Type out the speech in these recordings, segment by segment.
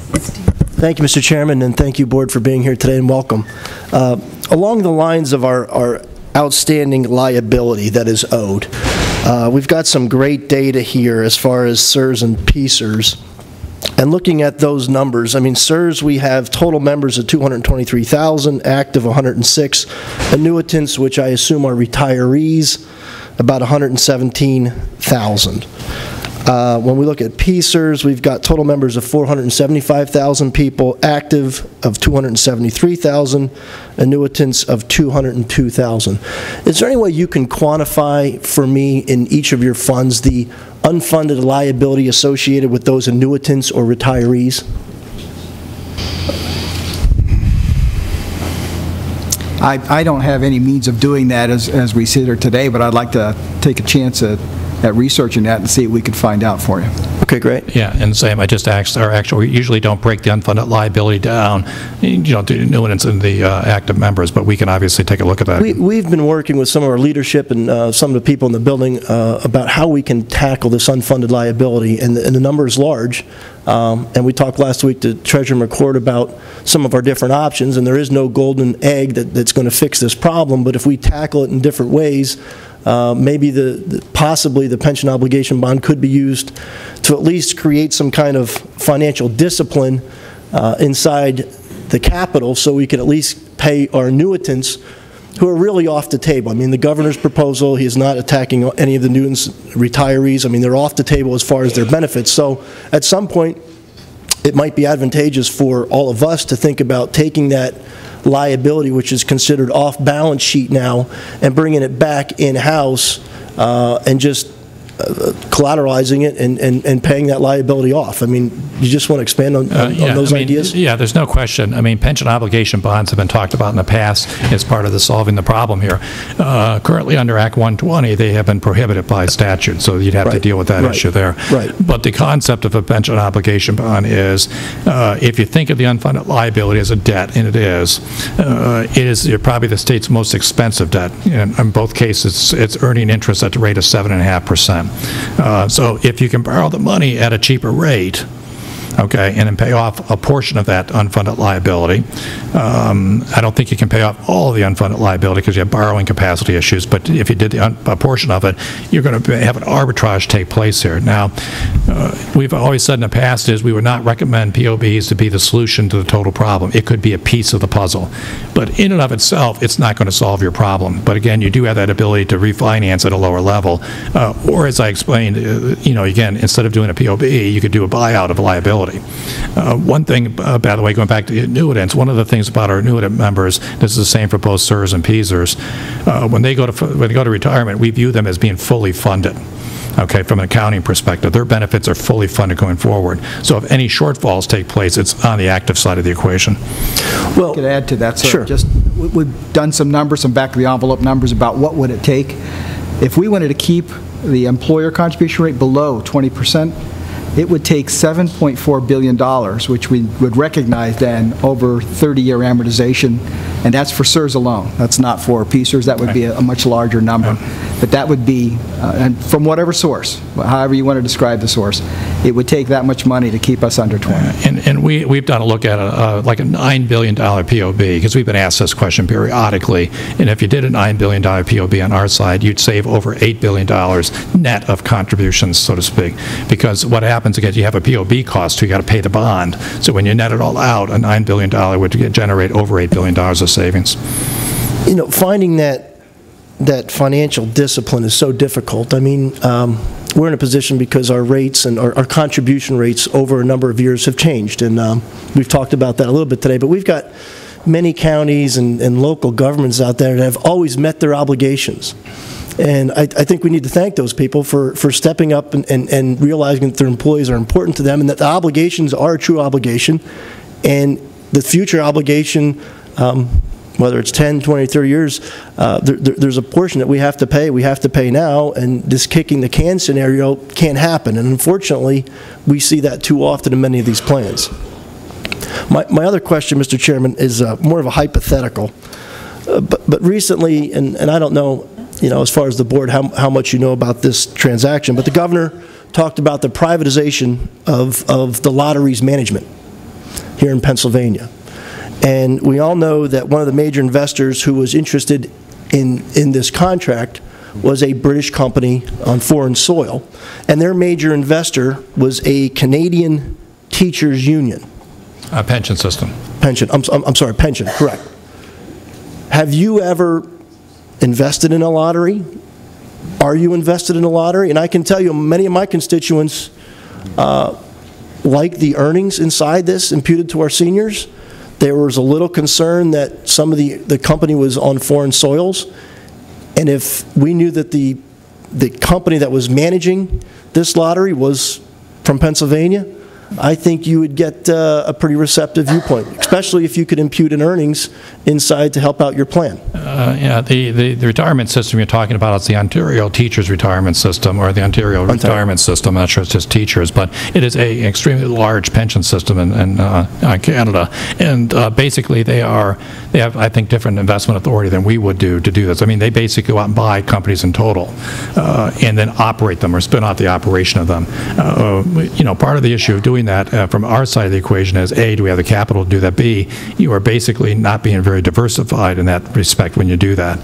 Thank you, Mr. Chairman, and thank you, Board, for being here today, and welcome. Along the lines of our outstanding liability that is owed, we've got some great data here as far as SERS and PSERS. And looking at those numbers, I mean, SERS, we have total members of 223,000, active 106, annuitants, which I assume are retirees, about 117,000. When we look at PSERS, we've got total members of 475,000 people, active of 273,000, annuitants of 202,000. Is there any way you can quantify for me in each of your funds the unfunded liability associated with those annuitants or retirees? I don't have any means of doing that as we sit here today, but I'd like to take a chance at researching that and see what we could find out for you. Okay, great. Yeah, and same, I just asked, we usually don't break the unfunded liability down, to annuitants and the active members, but we can obviously take a look at that. We've been working with some of our leadership and some of the people in the building about how we can tackle this unfunded liability, and the number is large. And we talked last week to Treasurer McCord about some of our different options, and there is no golden egg that's going to fix this problem, but if we tackle it in different ways, maybe possibly the pension obligation bond could be used to at least create some kind of financial discipline inside the capital, so we can at least pay our annuitants who are really off the table. I mean, the governor's proposal, he is not attacking any of the annuitants, retirees. I mean, they're off the table as far as their benefits. So at some point, it might be advantageous for all of us to think about taking that liability, which is considered off balance sheet now, and bringing it back in-house and just collateralizing it and paying that liability off. I mean, you just want to expand on those ideas? Yeah, there's no question. I mean, pension obligation bonds have been talked about in the past as part of solving the problem here. Currently under Act 120, they have been prohibited by statute, so you'd have to deal with that issue there. Right. But the concept of a pension obligation bond is, if you think of the unfunded liability as a debt, and it is probably the state's most expensive debt. In both cases, it's earning interest at the rate of 7.5%. So if you can borrow the money at a cheaper rate, okay, and then pay off a portion of that unfunded liability. I don't think you can pay off all of the unfunded liability because you have borrowing capacity issues, but if you did a portion of it, you're going to have an arbitrage take place here. Now, we've always said in the past is we would not recommend POBs to be the solution to the total problem. It could be a piece of the puzzle. But in and of itself, it's not going to solve your problem. But again, you do have that ability to refinance at a lower level. Or as I explained, again, instead of doing a POB, you could do a buyout of a liability. One thing, by the way, going back to the annuitants, one of the things about our annuitant members, this is the same for both SERS and PSERS, when they go to retirement, we view them as being fully funded. Okay, from an accounting perspective, their benefits are fully funded going forward. So if any shortfalls take place, it's on the active side of the equation. Well, I could add to that, sir. Sure. We've done some numbers, some back-of-the-envelope numbers about what would it take if we wanted to keep the employer contribution rate below 20%. It would take $7.4 billion, which we would recognize then over 30-year amortization, and that's for SERS alone. That's not for PSERS. That would be a much larger number. But that would be, and from whatever source, however you want to describe the source, it would take that much money to keep us under 20. And we've done a look at like a $9 billion POB, because we've been asked this question periodically, and if you did a $9 billion POB on our side, you'd save over $8 billion net of contributions, so to speak, because what happens again, you have a POB cost, so you got to pay the bond. So when you net it all out, a $9 billion would generate over $8 billion of savings. Finding that financial discipline is so difficult. I mean, we're in a position because our rates and our contribution rates over a number of years have changed, and we've talked about that a little bit today, but we've got many counties and local governments out there that have always met their obligations. And I think we need to thank those people for stepping up and realizing that their employees are important to them and that the obligations are a true obligation, and the future obligation, whether it's 10, 20, 30 years, there's a portion that we have to pay. We have to pay now, and this kicking the can scenario can't happen. And unfortunately, we see that too often in many of these plans. My other question, Mr. Chairman, is more of a hypothetical. But recently, and I don't know, as far as the board, how much you know about this transaction, but the governor talked about the privatization of the lottery's management. here in Pennsylvania. And we all know that one of the major investors who was interested in this contract was a British company on foreign soil, and their major investor was a Canadian teachers union. A pension system. Pension, I'm sorry, pension, correct. Have you ever invested in a lottery? Are you invested in a lottery? And I can tell you, many of my constituents like the earnings inside this imputed to our seniors. There was a little concern that some of the company was on foreign soils, and if we knew that the company that was managing this lottery was from Pennsylvania, I think you would get a pretty receptive viewpoint, especially if you could impute in earnings inside to help out your plan. Yeah, the retirement system you're talking about is the Ontario Teachers Retirement System, or the Ontario Retirement System. I'm not sure it's just teachers, but it is an extremely large pension system in Canada. And basically they have, I think, different investment authority than we would do to do this. I mean, they basically go out and buy companies in total and then operate them or spin out the operation of them. You know, part of the issue of doing that from our side of the equation is, A, do we have the capital to do that? B, you are basically not being very diversified in that respect when you do that,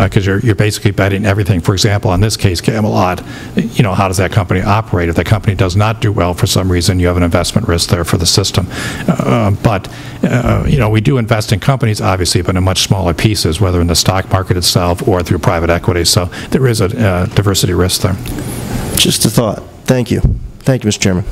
because you're basically betting everything. For example, in this case, Camelot, you know, how does that company operate? If the company does not do well for some reason, you have an investment risk there for the system. But you know, we do invest in companies, obviously, but in much smaller pieces, whether in the stock market itself or through private equity. So there is a diversity risk there. Just a thought. Thank you. Thank you, Mr. Chairman.